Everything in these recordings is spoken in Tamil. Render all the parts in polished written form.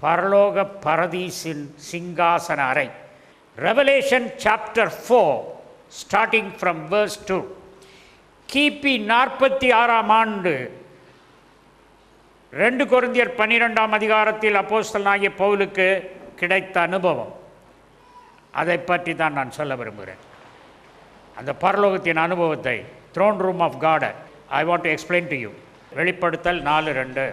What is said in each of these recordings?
பரலோக பரதீசின் சிங்காசன அறை. Revelation chapter 4 starting from verse 2. கிபி 46ஆம் ஆண்டு 2 கொரிந்தியர் 12ஆம் அதிகாரத்தில் அப்போஸ்தலனாகிய பவுலுக்கு கிடைத்த அனுபவம், அதை பற்றி தான் நான் சொல்ல விரும்புகிறேன். அந்த பரலோகத்தின் அனுபவத்தை, throne room of God, I want to explain to you. வெளிப்படுத்தல் 4:2.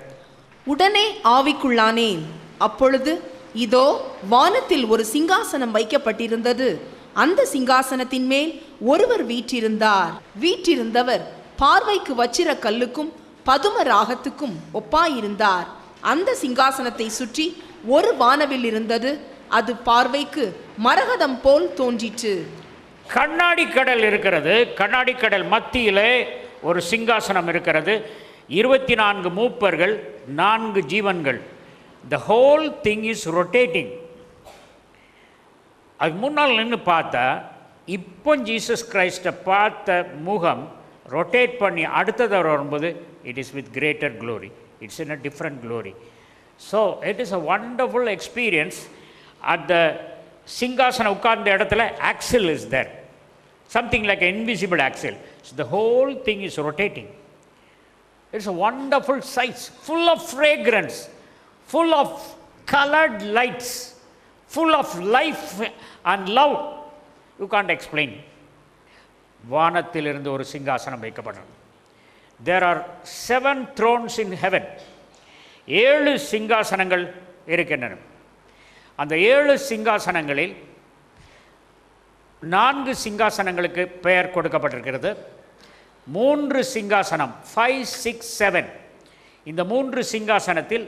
உடனே ஆவிக்குள்ளானேன். அப்பொழுது இதோ வானத்தில் ஒரு சிங்காசனம் வைக்கப்பட்டிருந்தது. அந்த சிங்காசனத்தின் மேல் ஒருவர் வீற்றிருந்தார். வீற்றிருந்தவர் பார்வைக்கு வச்சிர கல்லுக்கும் பதும ராகத்துக்கும் ஒப்பாயிருந்தார். அந்த சிங்காசனத்தை சுற்றி ஒரு வானவில் இருந்தது. அது பார்வைக்கு மரகதம் போல் தோன்றிற்று. கண்ணாடி கடல் இருக்கிறது. கண்ணாடி கடல் மத்தியிலே ஒரு சிங்காசனம் இருக்கிறது. 24 மூப்பர்கள், 4 ஜீவன்கள். The whole thing is rotating. அது முன்னால் நின்று பார்த்தா இப்போ ஜீசஸ் கிரைஸ்டை பார்த்த முகம் ரொட்டேட் பண்ணி அடுத்தது வரும்போது it is with greater glory, it's in a different glory. So it is a wonderful experience. அந்த சிங்காசனம் உட்கார்ந்த இடத்துல axle is there, something like an invisible axle. So the whole thing is rotating. It's a wonderful sight, full of fragrance, full of colored lights, full of life and love. You can't explain. வானத்திலிருந்து ஒரு சிங்காசனம் வைக்கப்பட்டது. There are 7 thrones in heaven. 7 சிங்காசனங்கள் இருக்கின்றன. அந்த 7 சிங்காசனங்களில் 4 சிங்காசனங்களுக்கு பெயர் கொடுக்கப்பட்டிருக்கிறது. 3 சிங்காசனம் 5, 6, 7. இந்த 3 சிங்காசனத்தில்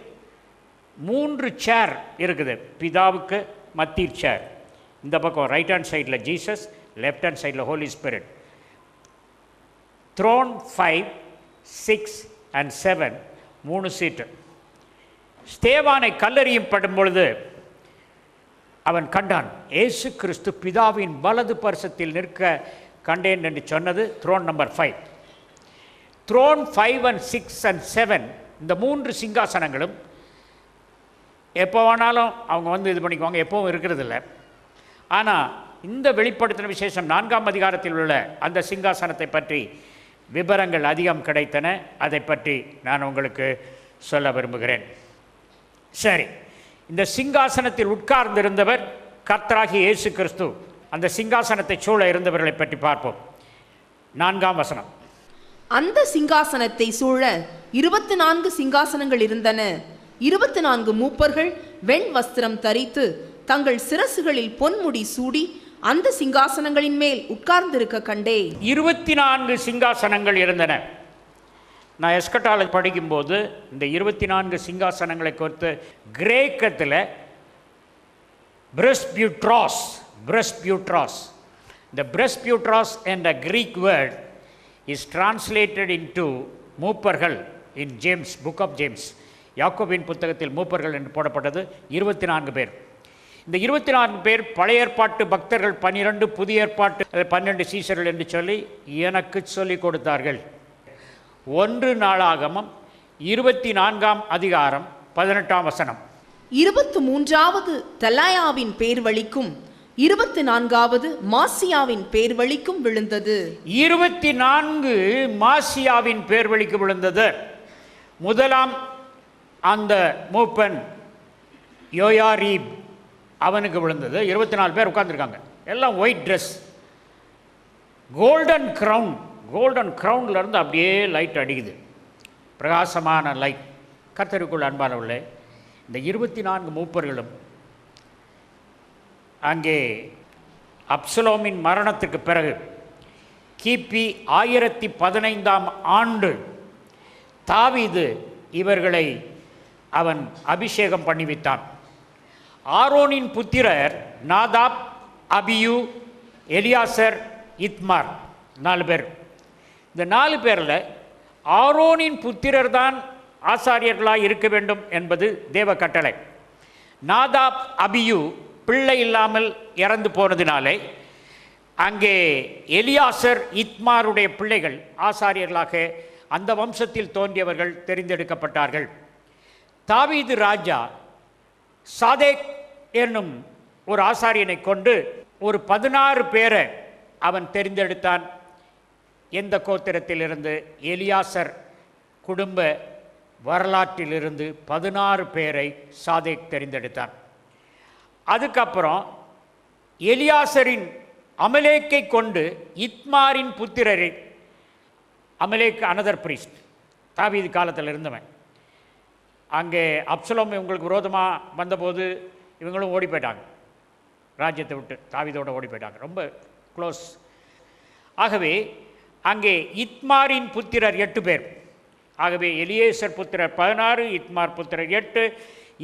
3 சேர் இருக்குது. பிதாவுக்கு மத்தியில் சேர், இந்த பக்கம் ரைட் ஹேண்ட் சைடில் ஜீசஸ், லெஃப்ட் ஹேண்ட் சைடில் ஹோலி ஸ்பிரிட். த்ரோன் 5, 6 and 7, 3 சீட்டு. ஸ்தேவானை கல்லெறியும் படும் பொழுது அவன் கண்டான், இயேசு கிறிஸ்து பிதாவின் வலது பரிசத்தில் நிற்க கண்டேன் என்று சொன்னது throne number 5. Throne 5 and 6 and 7, இந்த 3 சிங்காசனங்களும் எப்போ வேணாலும் அவங்க வந்து இது பண்ணிக்குவாங்க, எப்போவும் இருக்கிறதில்ல. ஆனால் இந்த வெளிப்படுத்தின விசேஷம் 4ஆம் அதிகாரத்தில் உள்ள அந்த சிங்காசனத்தை பற்றி விவரங்கள் அதிகம் கிடைத்தன. அதை பற்றி நான் உங்களுக்கு சொல்ல விரும்புகிறேன். சரி, இந்த சிங்காசனத்தில் உட்கார்ந்திருந்தவர் கர்த்தராகிய இயேசு கிறிஸ்து. அந்த சிங்காசனத்தை சூழ இருந்தவர்களை பற்றி பார்ப்போம். 4ஆம் வசனம். அந்த சிங்காசனத்தை சூழ 24 சிங்காசனங்கள் இருந்தன. 24 மூப்பர்கள் வெண் வஸ்திரம் தரித்து தங்கள் சிரசுகளில் பொன்முடி சூடி அந்த சிங்காசனங்களின் மேல் உட்கார்ந்திருக்க கண்டே. 24 சிங்காசனங்கள் இருந்தன. நான் எஸ்கட்டால படிக்கும்போது இந்த 24 சிங்காசனங்களை குறித்து கிரேக்கத்தில் பிரஸ்பியூட்ராஸ், the presbyteros and a Greek word is translated into மூப்பர்கள் in James, book of James. யாக்கோபின் புத்தகத்தில் மூப்பர்கள் என்று போடப்பட்டது. 24 பேர். இந்த 24 பேர் பழைய ஏற்பாட்டு பக்தர்கள் 12, புதிய ஏற்பாட்டு 12 சீசர்கள் என்று சொல்லி எனக்கு சொல்லிக் கொடுத்தார்கள். 1 நாளாகமம் 24ஆம் அதிகாரம் 18ஆம் வசனம். 23வது தலாயாவின் பேர்வழிக்கும் 24வது மாசியாவின் பேர்வழிக்கும் விழுந்தது. 24 மாசியாவின் பேர்வழிக்கு விழுந்தது. முதலாம் அந்த மூப்பன் யோயாரீப், அவனுக்கு விழுந்தது. 24 பேர் உட்கார்ந்துருக்காங்க. எல்லாம் ஒயிட் ட்ரெஸ், கோல்டன் க்ரௌன்ல இருந்து அப்படியே லைட் அடிக்குது, பிரகாசமான லைட். கர்த்தருக்குள் அன்பானவர்களே, இந்த 24 மூப்பர்களும் அங்கே அப்சலோமின் மரணத்துக்கு பிறகு கிபி 1015ஆம் ஆண்டு தாவீது இவர்களை அவன் அபிஷேகம் பண்ணிவிட்டான். ஆரோனின் புத்திரர் நாதாப், அபியூ, எலியாசர், இத்மார், 4 பேர். இந்த 4 பேரில் ஆரோனின் புத்திரர் தான் ஆசாரியர்களாக இருக்க வேண்டும் என்பது தேவ கட்டளை. நாதாப், அபியூ பிள்ளை இல்லாமல் இறந்து போனதினாலே அங்கே எலியாசர், இத்மாருடைய பிள்ளைகள் ஆசாரியர்களாக அந்த வம்சத்தில் தோன்றியவர்கள் தெரிந்தெடுக்கப்பட்டார்கள். தாவீது ராஜா சாதேக் என்னும் ஒரு ஆசாரியனை கொண்டு ஒரு 16 பேரை அவன் தெரிந்தெடுத்தான். எந்த கோத்திரத்திலிருந்து? எலியாசர் குடும்ப வரலாற்றிலிருந்து 16 பேரை சாதேக் தெரிந்தெடுத்தான். அதுக்கப்புறம் எலியாசரின் அமலேக்கை கொண்டு இத்மாரின் புத்திரரை, அமலேக் அனதர் பிரீஸ்ட், தாவீது காலத்தில் இருந்தவன். அங்கே அப்சலோம் இவங்களுக்கு விரோதமாக வந்தபோது இவங்களும் ஓடி போயிட்டாங்க, ராஜ்யத்தை விட்டு தாவீதோட ஓடி போயிட்டாங்க, ரொம்ப க்ளோஸ். ஆகவே அங்கே இத்மாரின் புத்திரர் 8 பேர். ஆகவே எலியேசர் புத்திரர் 16, இத்மார் புத்திரர் 8,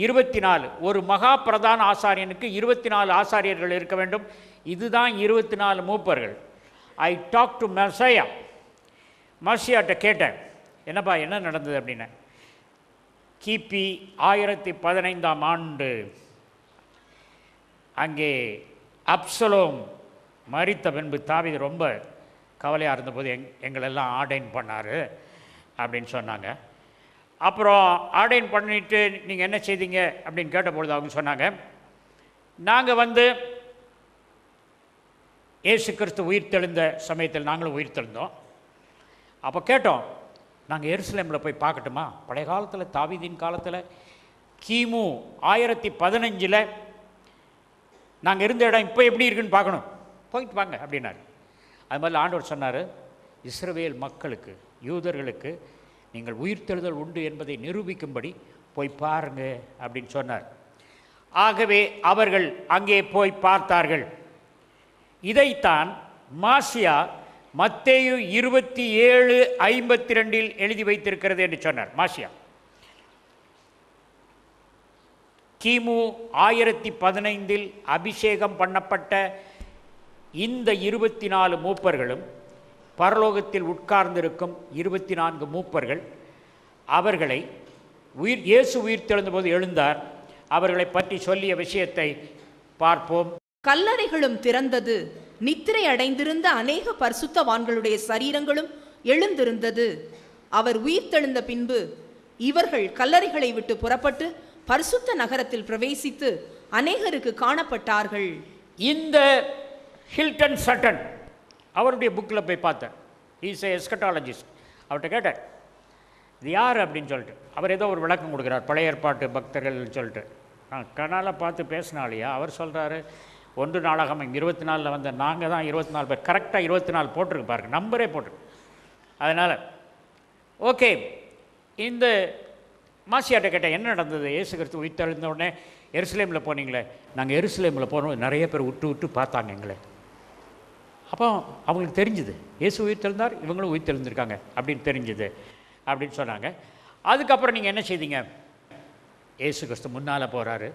24. ஒரு மகா பிரதான ஆசாரியனுக்கு 24 ஆசாரியர்கள் இருக்க வேண்டும். இதுதான் 24 மூப்பர்கள். ஐ டாக் டு மர்சியாட்ட கேட்டேன், என்னப்பா என்ன நடந்தது அப்படின்னு. கிபி 1015ஆம் ஆண்டு அங்கே அப்சலோம் மரித்த பின்பு தாவீது ரொம்ப கவலையாக இருந்தபோது எங்களெல்லாம் ஆர்டைன் பண்ணார் அப்படின்னு சொன்னாங்க. அப்புறம் ஆர்டைன் பண்ணிவிட்டு நீங்கள் என்ன செய்தீங்க அப்படின்னு கேட்டபொழுது அவங்க சொன்னாங்க, நாங்கள் இயேசு கிறிஸ்து உயிர் தெழுந்த சமயத்தில் நாங்களும் உயிர் தெழுந்தோம். அப்போ கேட்டோம், நாங்கள் எருசலேமில் போய் பார்க்கட்டுமா? பழைய காலத்தில் தாவீதின் காலத்தில் கிமு 1015 நாங்கள் இருந்த இடம் இப்போ எப்படி இருக்குன்னு பார்க்கணும், போயிட்டு வாங்க அப்படின்னாரு. அது மாதிரி ஆண்டவர் சொன்னார், இஸ்ரவேல் மக்களுக்கு, யூதர்களுக்கு நீங்கள் உயிர்த்தெழுதல் உண்டு என்பதை நிரூபிக்கும்படி போய் பாருங்க அப்படின்னு சொன்னார். ஆகவே அவர்கள் அங்கே போய் பார்த்தார்கள். இதைத்தான் மாசியா மத்தேயு 27:52 எழுதி வைத்திருக்கிறது என்று சொன்னார். மாசியா கிமு 1015 அபிஷேகம் பண்ணப்பட்ட இந்த 24 மூப்பர்களும் பரலோகத்தில் உட்கார்ந்திருக்கும் 24 மூப்பர்கள், அவர்களை இயேசு உயிர் தெழுந்தபோது எழுந்தார், அவர்களை பற்றி சொல்லிய விஷயத்தை பார்ப்போம். கல்லறைகளும் திறந்தது, நித்திரை அடைந்திருந்த அநேக பரிசுத்தவான்களுடைய சரீரங்களும் எழுந்திருந்தது. அவர் உயிர் தெழுந்த பின்பு இவர்கள் கல்லறைகளை விட்டு புறப்பட்டு பரிசுத்த நகரத்தில் பிரவேசித்து அநேகருக்கு காணப்பட்டார்கள். இந்த ஹில்டன் சட்டன் அவருடைய புக்கில் போய் பார்த்தேன். Is a எஸ்கட்டாலஜிஸ்ட். அவர்கிட்ட கேட்டேன், இது யார் அப்படின்னு சொல்லிட்டு. அவர் ஏதோ ஒரு விளக்கம் கொடுக்குறார், பழைய ஏற்பாட்டு பக்தர்கள்னு சொல்லிட்டு. நான் கனால பார்த்து பேசினாலையா அவர் சொல்கிறாரு, 1 நாளாகமம் 24 வந்த நாங்கள் தான் 24 பேர், கரெக்டாக 24 போட்டிருக்கு பாருங்க, நம்பரே போட்டிருக்கு. அதனால் ஓகே, இந்த மாசியாட்ட கேட்டேன், என்ன நடந்தது? இயேசு கிறிஸ்து உயிர் தெழுந்த உடனே எருசலேமில் போனீங்களே. நாங்கள் எருசலேமில் போனோம், நிறைய பேர் விட்டு பார்த்தாங்க எங்களை. அப்போ அவங்களுக்கு தெரிஞ்சுது இயேசு உயிர் தெழுந்தார், இவங்களும் உயிர் தெழுந்திருக்காங்க அப்படின்னு தெரிஞ்சுது அப்படின்னு சொன்னாங்க. அதுக்கப்புறம் நீங்கள் என்ன செய்தீங்க? இயேசு கிறிஸ்து முன்னால் போகிறாரு,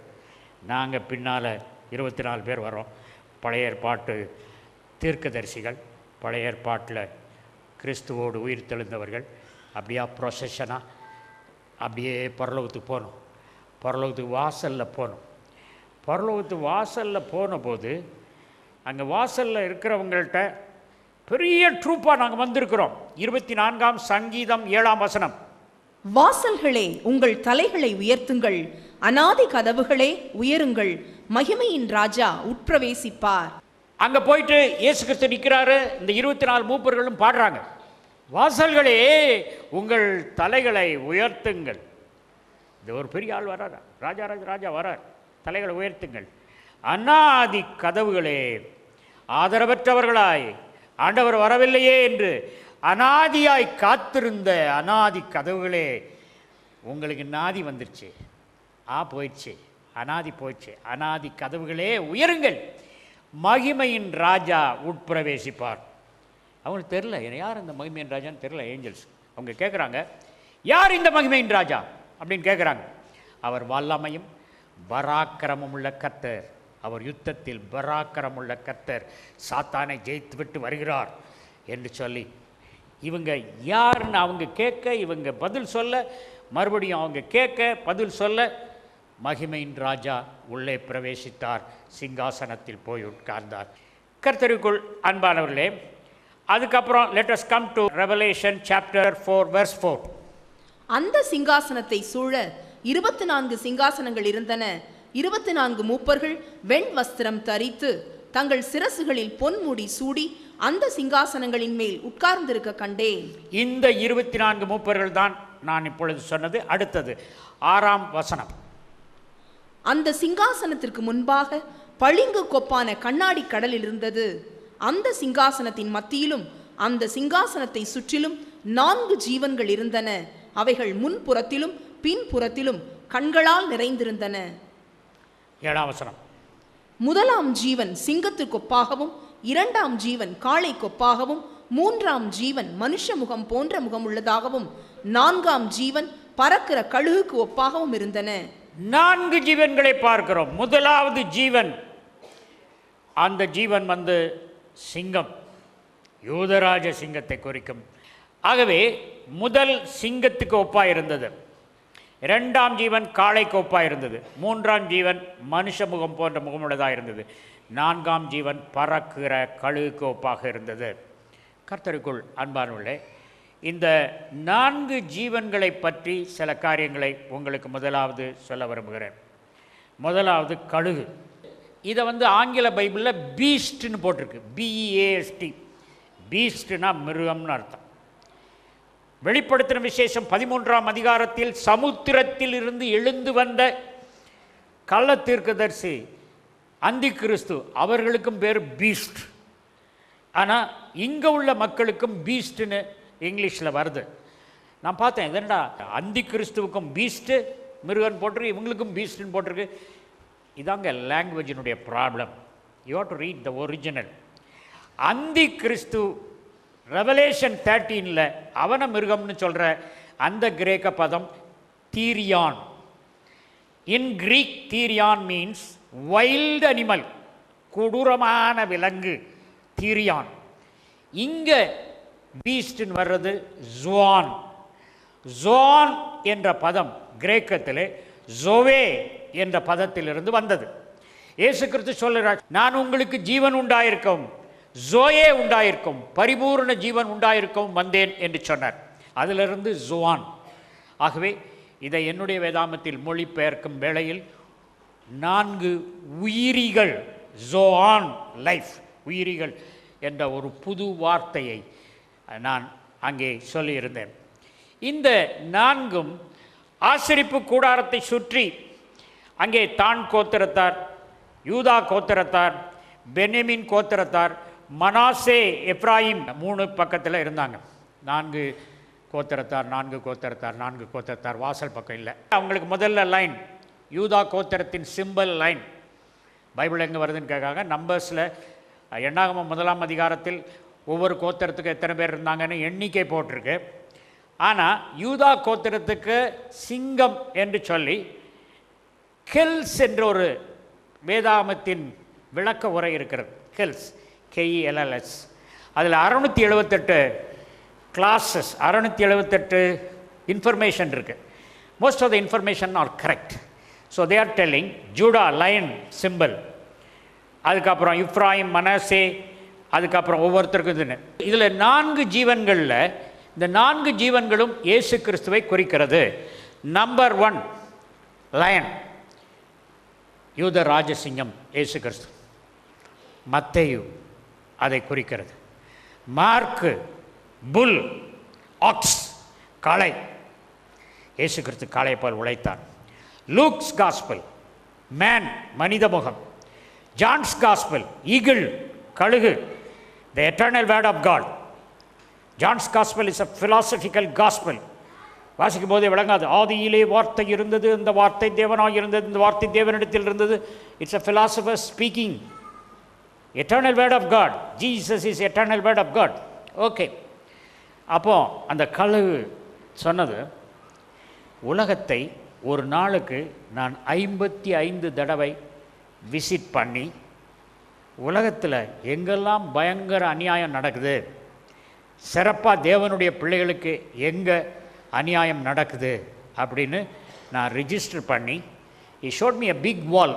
நாங்கள் பின்னால் 24 பேர் வரோம். பழைய ஏற்பாட்டு தீர்க்கதரிசிகள், பழைய ஏற்பாட்டில் கிறிஸ்துவோடு உயிர் தெழுந்தவர்கள், அப்படியே ப்ரொசஷனாக அப்படியே பரலோகத்துக்கு போனோம். பரலோகத்துக்கு வாசலில் போனோம். பரலோகத்துக்கு வாசலில் போன போது அங்கே வாசலில் இருக்கிறவங்கள்ட்ட பெரிய ட்ரூப்பாக நாங்கள் வந்திருக்கிறோம். 24ஆம் சங்கீதம் 7ஆம் வசனம், வாசல்களே உங்கள் தலைகளை உயர்த்துங்கள், அநாதி கதவுகளே உயருங்கள், மகிமையின் ராஜா உட்பிரவேசிப்பார். அங்கே போயிட்டு இயேசு கிறிஸ்து நிற்கிறாரு, இந்த 24 மூப்பர்களும் பாடுறாங்க, வாசல்களே உங்கள் தலைகளை உயர்த்துங்கள். இது ஒரு பெரிய ஆள் வர்றார், ராஜா வர்றார், தலைகளை உயர்த்துங்கள். அநாதி கதவுகளே, ஆதரவற்றவர்களாய் ஆண்டவர் வரவில்லையே என்று அநாதியாய் காத்திருந்த அநாதி கதவுகளே, உங்களுக்கு நாதி வந்துருச்சு, போயிடுச்சு, அநாதி போயிடுச்சு, அநாதி கதவுகளே உயருங்கள், மகிமையின் ராஜா உட்பிரவேசிப்பார். அவங்களுக்கு தெரில யார் இந்த மகிமையின் ராஜான்னு தெரில. ஏஞ்சல்ஸ் அவங்க கேட்குறாங்க, யார் இந்த மகிமையின் ராஜா அப்படின்னு கேட்குறாங்க. அவர் வல்லமையும் பராக்கிரமும் உள்ள கர்த்தர், அவர் யுத்தத்தில் பராக்கிரமுள்ள கர்த்தர், சாத்தானை ஜெயித்து விட்டு வருகிறார் என்று சொல்லி இவங்க யாருன்னு அவங்க கேட்க, இவங்க பதில் சொல்ல, மறுபடியும் அவங்க கேட்க பதில் சொல்ல, மகிமையின் ராஜா உள்ளே பிரவேசித்தார், சிங்காசனத்தில் போய் உட்கார்ந்தார். கர்த்தருக்குள் அன்பானவர்களே, அதுக்கப்புறம் let us come to Revelation chapter 4 verse 4. அந்த சிங்காசனத்தை சூழ 24 சிங்காசனங்கள் இருந்தன, 24 மூப்பர்கள் வெண் வஸ்திரம் தரித்து தங்கள் சிரசுகளில் பொன்முடி சூடி அந்த சிங்காசனங்களின் மேல் உட்கார்ந்திருக்க கண்டேன். இந்த 24 மூப்பர்கள் தான் நான் இப்பொழுது சொன்னது. அடுத்தது 6ஆம் வசனம். அந்த சிங்காசனத்திற்கு முன்பாக பளிங்கு கொப்பான கண்ணாடி கடல் இருந்தது. அந்த சிங்காசனத்தின் மத்தியிலும் அந்த சிங்காசனத்தை சுற்றிலும் 4 ஜீவன்கள் இருந்தன. அவைகள் முன்புறத்திலும் பின்புறத்திலும் கண்களால் நிறைந்திருந்தன. 7ஆம் வசனம். முதலாம் ஜீவன் சிங்கத்திற்கு ஒப்பாகவும், 2ஆம் ஜீவன் காளை கொப்பாகவும், 3ஆம் ஜீவன் மனுஷ முகம் போன்ற முகம் உள்ளதாகவும், 4ஆம் ஜீவன் பறக்கிற கழுகுக்கு ஒப்பாகவும் இருந்தன. 4 ஜீவன்களை பார்க்கிறோம். முதலாவது ஜீவன், அந்த ஜீவன் சிங்கம், யூதராஜ சிங்கத்தை குறிக்கும். ஆகவே முதல் சிங்கத்துக்கு ஒப்பாக இருந்தது. 2ஆம் ஜீவன் காளைக்கு ஒப்பாக இருந்தது. 3ஆம் ஜீவன் மனுஷ முகம் போன்ற முகமுள்ளதாக இருந்தது. 4ஆம் ஜீவன் பறக்கிற கழுகுக்கு ஒப்பாக இருந்தது. கர்த்தருக்குள் அன்பானவர்களே, இந்த 4 ஜீவன்களை பற்றி சில காரியங்களை உங்களுக்கு முதலாவது சொல்ல விரும்புகிறேன். முதலாவது கழுகு. இதை ஆங்கில பைபிளில் பீஸ்ட்னு போட்டிருக்கு. BEAST. பீஸ்ட்னா மிருகம்னு அர்த்தம். வெளிப்படுத்தின விசேஷம் 13ஆம் அதிகாரத்தில் சமுத்திரத்தில் இருந்து எழுந்து வந்த கள்ள தீர்க்கதரிசி அந்தி கிறிஸ்து, அவர்களுக்கும் பேர் பீஸ்ட். ஆனால் இங்கே உள்ள மக்களுக்கும் பீஸ்ட்னு இங்கிலீஷில் வருது. நான் பார்த்தேன், இதெண்டா அந்தி கிறிஸ்துவுக்கும் பீஸ்ட்டு மிருகன் போட்டிருக்கு, இவங்களுக்கும் பீஸ்ட்னு போட்டிருக்கு. இதாங்க லாங்குவேஜினுடைய problem. You have to read the original. Antichrist revelation 13 அவன மிருகம்னு சொல்கிற அந்த கிரேக்க பதம் தீரியான். இன் கிரீக் தீரியான் மீன்ஸ் வைல்டு அனிமல், கொடூரமான விலங்கு தீரியான். இங்கே பீஸ்ட்னு வர்றது ஜுவான். ஜோன் என்ற பதம் கிரேக்கத்திலே ஜோவே என்ற பதத்திலிருந்து வந்தது. இயேசு கிறிஸ்து சொல்கிறார், நான் உங்களுக்கு ஜீவன் உண்டாயிருக்கும், ஜோயே உண்டாயிருக்கும், பரிபூர்ண ஜீவன் உண்டாயிருக்கும் வந்தேன் என்று சொன்னார். அதிலிருந்து ஜுவான். ஆகவே இதை என்னுடைய வேதாமத்தில் மொழிபெயர்க்கும் வேளையில் 4 உயிரிகள், ஜோஆன் லைஃப், உயிரிகள் என்ற ஒரு புது வார்த்தையை நான் அங்கே சொல்லியிருந்தேன். இந்த 4ம் ஆசரிப்பு கூடாரத்தை சுற்றி அங்கே தான் கோத்திரத்தார், யூதா கோத்திரத்தார், பென்யமீன் கோத்திரத்தார், மனாசே, எப்ராயிம் 3 பக்கத்தில் இருந்தாங்க. 4 கோத்திரத்தார், 4 கோத்திரத்தார், 4 கோத்திரத்தார். வாசல் பக்கம் இல்லை. அவங்களுக்கு முதல்ல லைன் யூதா கோத்திரத்தின் சிம்பல் லைன். பைபிள் எங்கே வருதுன்னு கேட்காங்க. நம்பர்ஸில் எண்ணாகமம் 1ஆம் அதிகாரத்தில் ஒவ்வொரு கோத்திரத்துக்கு எத்தனை பேர் இருந்தாங்கன்னு எண்ணிக்கை போட்டிருக்கு. ஆனால் யூதா கோத்திரத்துக்கு சிங்கம் என்று சொல்லி கெல்ஸ் என்ற ஒரு வேதாகமத்தின் விளக்க உரை இருக்கிறது. கெல்ஸ், KELLS. அதில் 678 கிளாஸஸ், 678 இன்ஃபர்மேஷன் இருக்குது. Most of the information are correct. So they are telling Judah lion symbol, அதுக்கப்புறம் இப்ராயிம், மனாசே, அதுக்கப்புறம் ஒவ்வொருத்தருக்கும் இதுன்னு. இதில் 4 ஜீவன்களில் இந்த 4 ஜீவன்களும் இயேசு கிறிஸ்துவை குறிக்கிறது. நம்பர் 1 லயன், யூத ராஜசிங்கம் இயேசு கிறிஸ்து. மத்தேயு அதை குறிக்கிறது. மார்க்கு புல், ஆக்ஸ், காளை. இயேசு கிறிஸ்து காளை போல் உழைத்தார். லூக்ஸ் காஸ்பல் மேன், மனித முகம். ஜான்ஸ் காஸ்பல் ஈகிள், கழுகு, the eternal word of God. John's gospel is a philosophical gospel. வாசிக்கும் போதே விளங்காது. ஆதியிலே வார்த்தை இருந்தது, அந்த வார்த்தை தேவனாக இருந்தது, இந்த வார்த்தை தேவனிடத்தில் இருந்தது. It's a philosopher speaking. Eternal word of God. Jesus is eternal word of God. Okay. அப்போ அந்த கழுகு சொன்னது, உலகத்தை ஒரு நாளுக்கு நான் 55 தடவை விசிட் பண்ணி உலகத்தில் எங்கெல்லாம் பயங்கர அநியாயம் நடக்குது, சிறப்பாக தேவனுடைய பிள்ளைகளுக்கு எங்கே அநியாயம் நடக்குது அப்படின்னு நான் ரிஜிஸ்டர் பண்ணி, he showed me a big wall.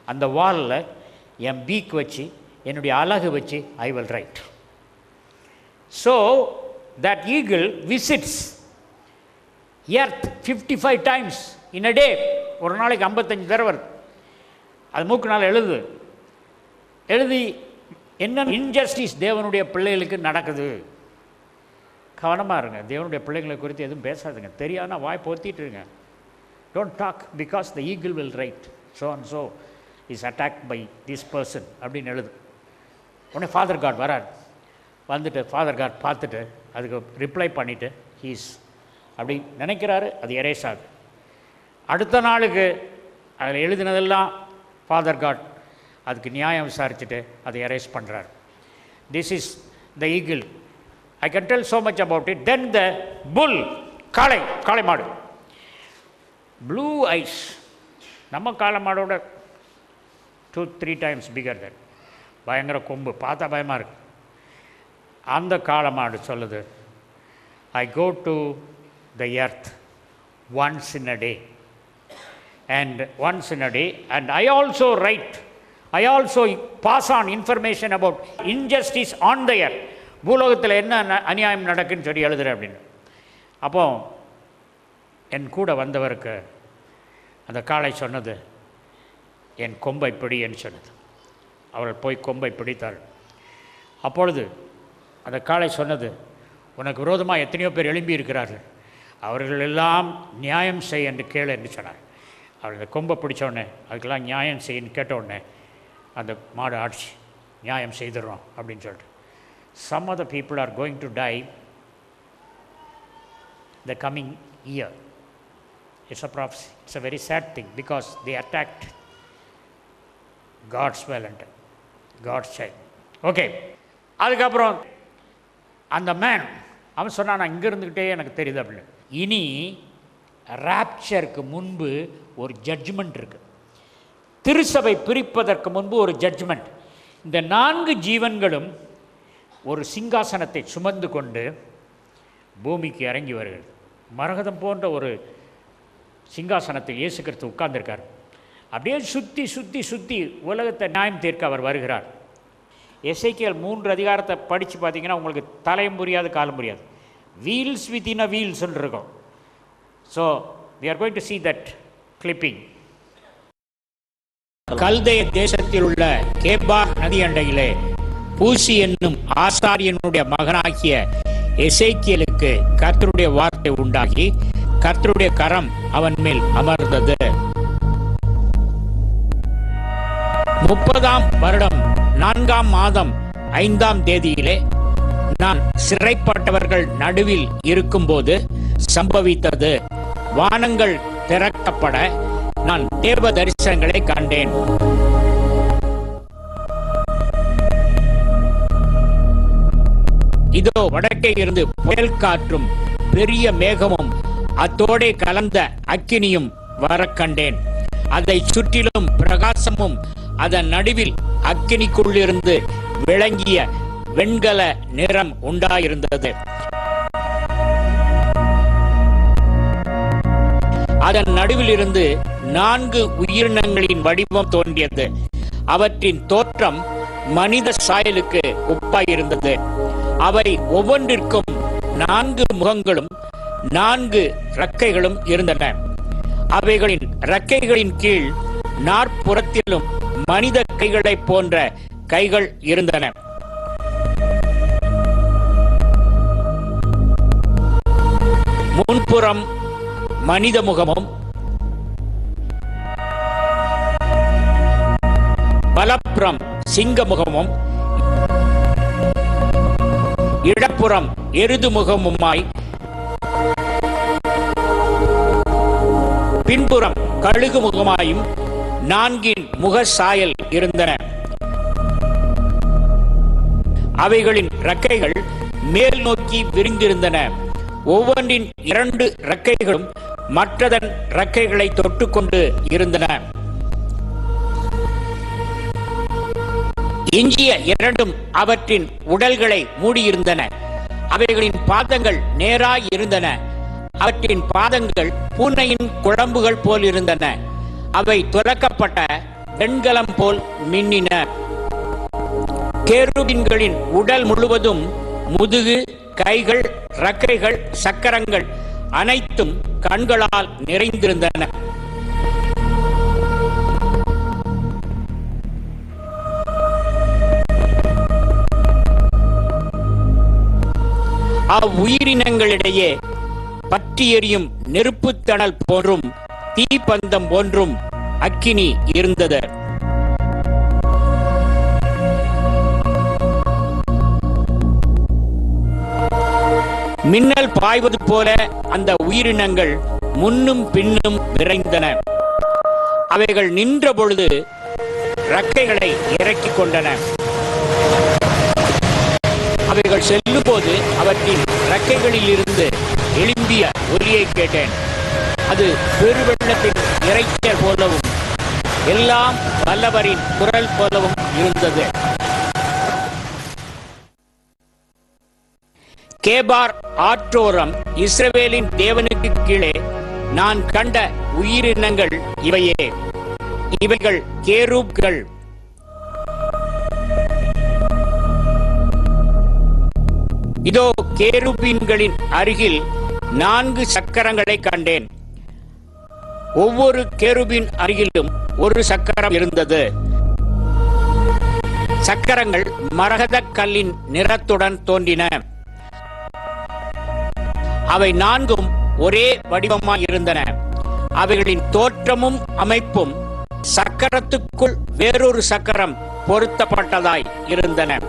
அந்த வாலில் என் பீக் வச்சு, என்னுடைய அலகு வச்சு I will write. So that eagle visits earth 55 times in a day. ஒரு நாளைக்கு 55 தடவை வருது. அது மூக்குனால் எழுது. எழுதி என்ன இன்ஜஸ்டிஸ் தேவனுடைய பிள்ளைகளுக்கு நடக்குது. கவனமாக இருங்க. தேவனுடைய பிள்ளைகளை குறித்து எதுவும் பேசாதுங்க. தெரியாதுன்னா வாய் பொத்திட்டு இருங்க. Don't talk because the eagle will write so and so is attacked by this person அப்படின்னு எழுது. உடனே ஃபாதர் காட் வரார். வந்துட்டு ஃபாதர் காட் பார்த்துட்டு அதுக்கு ரிப்ளை பண்ணிவிட்டு ஹீஸ் அப்படி நினைக்கிறாரு. அது எரேஸ் ஆகுது. அடுத்த நாளுக்கு அதில் எழுதினதெல்லாம் ஃபாதர் காட் அதுக்கு நியாயம் விசாரிச்சுட்டு அதை எரேஸ் பண்ணுறாரு. This is the eagle. I can tell so much about it. Then the bull, காளை மாடு, ப்ளூ ஐஸ், நம்ம காளை மாடோட 2-3 times பிகர் தென். பயங்கர கொம்பு, பார்த்தா பயமாக இருக்கு. அந்த காளை மாடு சொல்லுது, I go to the earth once in a day and I also write, I also pass on information about injustice on the earth. பூலோகத்தில் என்ன அநியாயம் நடக்குன்னு சொல்லி எழுதுகிறேன் அப்படின்னு. அப்போ என் கூட வந்தவருக்கு அந்த காளை சொன்னது, என் கொம்பை பிடின்னு சொன்னது. அவர்கள் போய் கொம்பை பிடித்தாள். அப்பொழுது அந்த காளை சொன்னது, உனக்கு விரோதமாக எத்தனையோ பேர் எழும்பி இருக்கிறார்கள், அவர்கள் எல்லாம் நியாயம் செய் என்று கேளு என்று சொன்னார். அவர் அந்த கொம்பை பிடிச்சோடனே அதுக்கெல்லாம் நியாயம் செய்யன்னு கேட்டவுடனே அந்த மாடு ஆட்சி நியாயம் செய்துடுறோம் அப்படின்னு சொல்லிட்டு. Some of the people are going to die the coming year. It's a prophecy. It's a very sad thing because they attacked God's valentine, God's child. Okay. அதுக்கப்புறம் அந்த மேன் அவன் சொன்னான், நான் இங்கே இருந்துக்கிட்டே எனக்கு தெரியுது அப்படின்னு. இனி ராப்சருக்கு முன்பு ஒரு ஜட்ஜ்மெண்ட் இருக்குது. திருச்சபை பிரிப்பதற்கு முன்பு ஒரு ஜட்ஜ்மெண்ட். இந்த 4 ஜீவன்களும் ஒரு சிங்காசனத்தை சுமந்து கொண்டு பூமிக்கு இறங்கி வருகிறது. மரகதம் போன்ற ஒரு சிங்காசனத்தை இயேசு கிறிஸ்து உட்கார்ந்திருக்கார். அப்படியே சுற்றி சுற்றி சுற்றி உலகத்தை நியாயம் தீர்க்க அவர் வருகிறார். எசேக்கியேல் 3 அதிகாரத்தை படித்து பார்த்தீங்கன்னா உங்களுக்கு தலையும் புரியாது காலம் புரியாது. வீல்ஸ் வித்தின் அ வீல்ஸ் இருக்கும். So we are going to see that clipping. கல்தேய தேசத்தில் உள்ள கேபார் நதி அண்டையிலே பூசி என்னும் ஆசாரியனுடைய மகனாகிய எசேக்கியேலுக்கு கர்த்தருடைய வார்த்தை உண்டாகி கர்த்தருடைய கரம் அவன் மேல் அமர்ந்தது. 30ஆம் வருடம் 4ஆம் மாதம் 5ஆம் தேதியிலே நான் சிறைப்பட்டவர்கள் நடுவில் இருக்கும்போது சம்பவித்தது. வானங்கள் திறக்கப்பட நான் தேவ தரிசனங்களை கண்டேன். இதோ வடக்கே இருந்து புயல் காற்றும் பெரிய மேகமும் அத்தோடே கலந்த அக்கினியும் வர கண்டேன். அதை சுற்றிலும் பிரகாசமும் அதன் நடுவில் அக்கினிக்குள்ளிருந்து விளங்கிய வெண்கல நிறம் உண்டாயிருந்தது. அதன் நடுவில் இருந்து 4 உயிரினங்களின் வடிவம் தோன்றியது. அவற்றின் தோற்றம் மனித சாயலுக்கு ஒப்பாயிருந்தது. அவை ஒவ்வொன்றிற்கும் 4 முகங்களும் 4 இறக்கைகளும் இருந்தன. அவைகளின் இறக்கைகளின் கீழ் 4 புறத்திலும் மனித கைகளைப் போன்ற கைகள் இருந்தன. முன்புறம் மனித முகமும் வலப்புறம் சிங்க முகமும் இடப்புறம் எருது முகமுமாய் பின்புறம் கழுகு முகமாயும் 4 முக சாயல் இருந்தன. அவைகளின் இறக்கைகள் மேல் நோக்கி விரிந்திருந்தன. ஒவ்வொன்றின் 2 இறக்கைகளும் மற்றதன் இறக்கைகளை தொட்டுக்கொண்டு இருந்தன. எஞ்சிய 2 அவற்றின் உடல்களை மூடியிருந்தன. அவைகளின் பாதங்கள் நேராய் இருந்தன. அவற்றின் பாதங்கள் பூனையின் குழம்புகள் போல் இருந்தன. அவை துலக்கப்பட்ட வெண்கலம் போல் மின்னின. கேருபீன்களின் உடல் முழுவதும் முதுகு, கைகள், இறக்கைகள், சக்கரங்கள் அனைத்தும் கண்களால் நிறைந்திருந்தன. அவ்வுயிரினங்களிடையே பற்றி எரியும் நெருப்புத்தணல் போன்றும் தீப்பந்தம் போன்றும் அக்கினி இருந்தது. மின்னல் பாய்வது போல அந்த உயிரினங்கள் முன்னும் பின்னும் விரைந்தன. அவைகள் நின்ற பொழுது இறக்கைகளை இறக்கிக் கொண்டன. அவைகள் செல்லும் போது அவற்றின் இறக்கைகளில் இருந்து எழும்பிய ஒலியை கேட்டேன். அது பெருவெள்ளத்தின் இரைச்சல் போலவும் எல்லாம் வல்லவரின் குரல் போலவும் இருந்தது. கேபார் ஆற்றோரம் இஸ்ரவேலின் தேவனுக்கு கீழே நான் கண்ட உயிரினங்கள் இவையே. இவைகள் கேரூப்கள். இதோ கேருபீன்களின் அருகில் 4 சக்கரங்களை கண்டேன். ஒவ்வொரு கேருபின் அருகிலும் ஒரு சக்கரம் இருந்தது. சக்கரங்கள் மரகத கல்லின் நிறத்துடன் தோன்றின. அவை 4ம் ஒரே வடிவமாய் இருந்தன. அவைகளின் தோற்றமும் அமைப்பும் சக்கரத்துக்குள் வேறொரு சக்கரம் பொருத்தப்பட்டதாய் இருந்தன.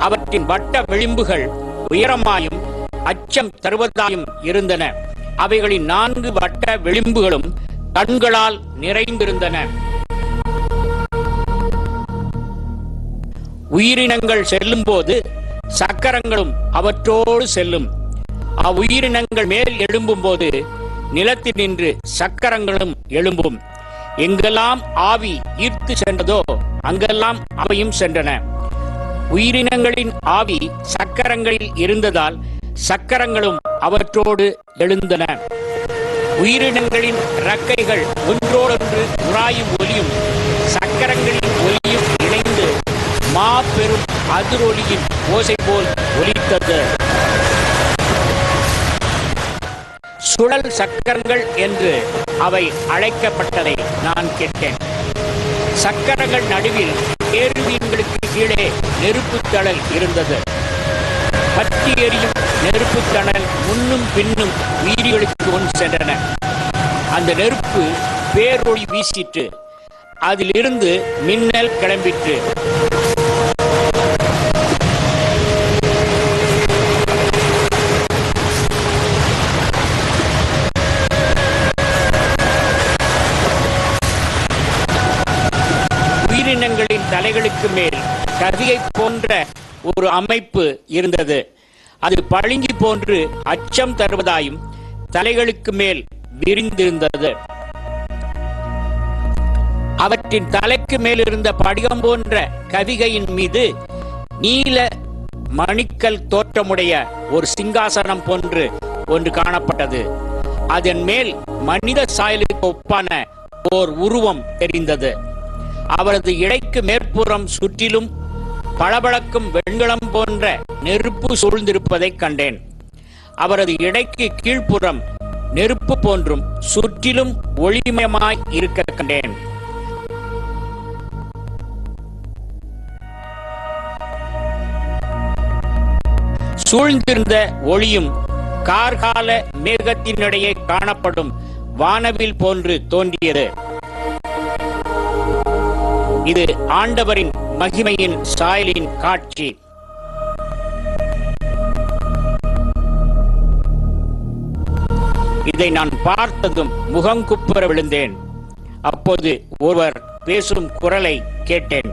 அவற்றின் வட்ட விளிம்புகள் உயரமாயும் அச்சம் தருவதாயும் இருந்தன. அவைகளின் 4 வட்ட விளிம்புகளும் கண்களால் நிறைந்திருந்தன. உயிரினங்கள் செல்லும் போது சக்கரங்களும் அவற்றோடு செல்லும். அவ்வுயிரினங்கள் மேல் எழும்பும் போது நிலத்தில் நின்று சக்கரங்களும் எழும்பும். எங்கெல்லாம் ஆவி ஈர்த்து சென்றதோ அங்கெல்லாம் அவையும் சென்றன. உயிரினங்களின் ஆவி சக்கரங்களில் இருந்ததால் சக்கரங்களும் அவற்றோடு எழுந்தன. உயிரினங்களின் இறக்கைகள் ஒன்றோடொன்று உராயும் ஒலியும் சக்கரங்களின் ஒலியும் இணைந்து மாபெரும் அதிரொலியின் ஓசை போல் ஒலித்தது. சுழல் சக்கரங்கள் என்று அவை அழைக்கப்பட்டதை நான் கேட்டேன். சக்கரங்கள் நடுவில் கேருபீன்களுக்கு கீழே நெருப்புத்தணல் இருந்தது. பற்றி எரியும் நெருப்புத்தணல் முன்னும் பின்னும் உயிரிகளுக்கு முன் சென்றன. அந்த நெருப்பு பேரொளி வீசிற்று. அதிலிருந்து மின்னல் கிளம்பிற்று. உயிரினங்களின் தலைகளுக்கு மேல் கதியை போன்ற ஒரு அமைப்பு இருந்தது. அது பளிங்கு போன்று அச்சம் தருவதாயும் தலைகளுக்கு மேல் விரிந்திருந்தது. அவற்றின் தலைக்கு மேல் இருந்த படிகம் போன்ற கவிகையின் மீது நீல மணிக்கல் தோற்றமுடைய ஒரு சிங்காசனம் போன்று ஒன்று காணப்பட்டது. அதன் மேல் மனித சாயலுக்கு ஒப்பான ஓர் உருவம் தெரிந்தது. அவரது இடைக்கு மேற்புறம் சுற்றிலும் பளபளக்கும் வெண்கலம் போன்ற நெருப்பு சூழ்ந்திருப்பதை கண்டேன். அவரது இடைக்கு கீழ்ப்புறம் நெருப்பு போன்றும் சுற்றிலும் ஒளிமயமாய் இருக்க கண்டேன். சூழ்ந்திருந்த ஒளியும் கார்கால மேகத்தினிடையே காணப்படும் வானவில் போன்று தோன்றியது. இது ஆண்டவரின் மகிமையின் சாயலின் காட்சி. இதை நான் பார்த்ததும் முகங்குப்புற விழுந்தேன். அப்போது ஒருவர் பேசும் குரலை கேட்டேன்.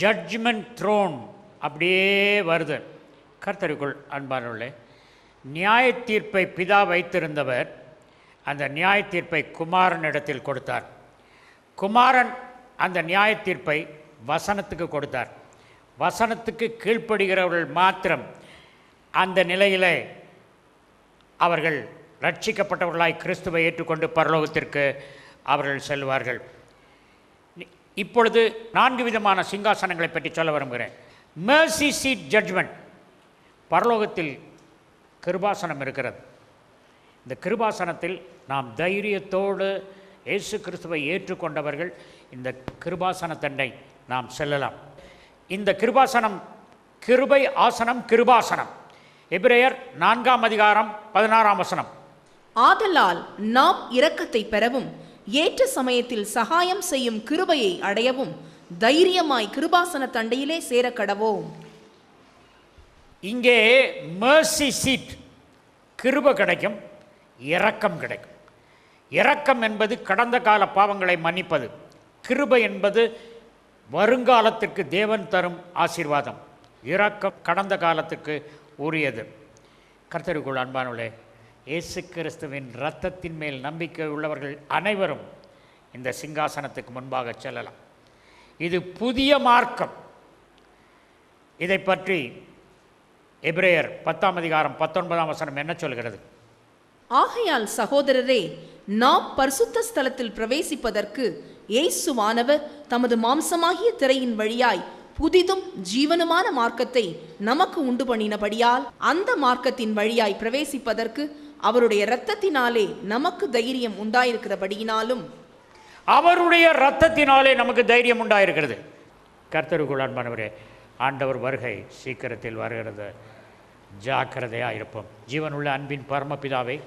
ஜட்ஜ்மெண்ட் த்ரோன் அப்படியே வருது. கர்த்தருக்குள் அன்பானவர்களே, நியாய தீர்ப்பை பிதா வைத்திருந்தவர் அந்த நியாய தீர்ப்பை குமாரனிடத்தில் கொடுத்தார். குமாரன் அந்த நியாய தீர்ப்பை வசனத்துக்கு கொடுத்தார். வசனத்துக்கு கீழ்ப்படுகிறவர்கள் மாத்திரம் அந்த நிலையிலே அவர்கள் ரட்சிக்கப்பட்டவர்களாய் கிறிஸ்துவை ஏற்றுக்கொண்டு பரலோகத்திற்கு அவர்கள் செல்வார்கள். இப்பொழுது 4 விதமான சிங்காசனங்களை பற்றி சொல்ல விரும்புகிறேன். mercy seat judgment, பரலோகத்தில் கிருபாசனம் இருக்கிறது. இந்த கிருபாசனத்தில் நாம் தைரியத்தோடு இயேசு கிறிஸ்துவை ஏற்றுக்கொண்டவர்கள் இந்த கிருபாசன தண்டை நாம் செல்லலாம். இந்த கிருபாசனம் கிருபை ஆசனம், கிருபாசனம். எபிரேயர் 4ஆம் அதிகாரம் 16ஆம் வசனம். ஆதலால் நாம் இரக்கத்தை பெறவும் ஏற்ற சமயத்தில் சகாயம் செய்யும் கிருபையை அடையவும் தைரியமாய் கிருபாசன தண்டையிலே சேர கடவோம். இங்கே mercy seat, கிருபை கிடைக்கும், இரக்கம் கிடைக்கும். இரக்கம் என்பது கடந்த கால பாவங்களை மன்னிப்பது. கிருபை என்பது வருங்காலத்திற்கு தேவன் தரும் ஆசீர்வாதம். இரக்கம் கடந்த காலத்துக்கு உரியது. கர்த்தருக்குள் அன்பானவர்களே, இயேசு கிறிஸ்துவின் இரத்தத்தின் மேல் நம்பிக்கை உள்ளவர்கள் அனைவரும் இந்த சிங்காசனத்துக்கு முன்பாக செல்லலாம். இது புதிய மார்க்கம். இதை பற்றி எபிரேயர் 10ஆம் அதிகாரம் 19ஆம் வசனம் என்ன சொல்கிறது? ஆகையால் சகோதரரே, நாம் பரிசுத்த ஸ்தலத்தில் பிரவேசிப்பதற்கு இயேசுவானவர் தமது மாம்சமாகிய திரையின் வழியாய் புதிதும் ஜீவனுமான மார்க்கத்தை நமக்கு உண்டு பண்ணினபடியால் அந்த மார்க்கத்தின் வழியாய் பிரவேசிப்பதற்கு அவருடைய இரத்தத்தினாலே நமக்கு தைரியம் உண்டாயிருக்கிறபடியினாலும், அவருடைய இரத்தத்தினாலே நமக்கு தைரியம் உண்டாயிருக்கிறது. கர்த்தருக்குள் அன்பானவரே, ஆண்டவர் வருகை சீக்கிரத்தில் வருகிறது. ஜாக்கிரதையாக இருப்போம். ஜீவனுள்ள அன்பின் பரமபிதாவை,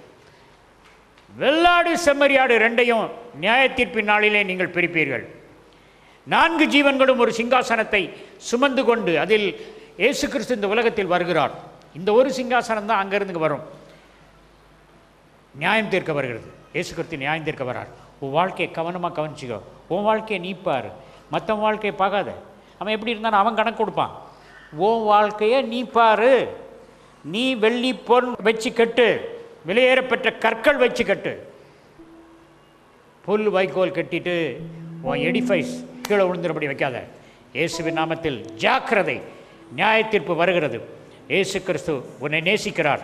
வெள்ளாடு செம்மறியாடு 2ஐயும் நியாய தீர்ப்பின் நாளிலே நீங்கள் பிரிப்பீர்கள். 4 ஜீவன்களும் ஒரு சிங்காசனத்தை சுமந்து கொண்டு அதில் இயேசு கிறிஸ்து இந்த உலகத்தில் வருகிறார். இந்த ஒரு சிங்காசனம் தான் அங்கிருந்து வரும், நியாயம் தீர்க்க வருகிறது. இயேசு கிறிஸ்து நியாயம் தீர்க்க வரார். உன் வாழ்க்கையை கவனமாக கவனிச்சிக்கோ. உன் வாழ்க்கையை நீ பாரு, மற்றவன் வாழ்க்கையை பார்க்காத. அவன் எப்படி இருந்தாலும் அவன் கணக்கு கொடுப்பான். உன் வாழ்க்கையை நீ பாரு. நீ வெள்ளி பொன் வச்சு கட்டு, விலையேறப்பெற்ற கற்கள் வச்சு கட்டு. புல் வைக்கோல் கட்டிட்டு உன் எடிஃபைஸ் கீழே விழுந்துறபடி வைக்காத. இயேசுவின் நாமத்தில் ஜாக்கிரதை. நியாய தீர்ப்பு வருகிறது. இயேசு கிறிஸ்து உன்னை நேசிக்கிறார்.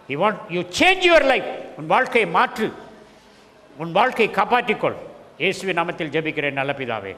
You want you change your life. உன் வாழ்க்கையை மாற்று, உன் வாழ்க்கையை காப்பாற்றிக்கொள். இயேசுவின் நாமத்தில் ஜெபிக்கிறேன் நல்ல பிதாவே.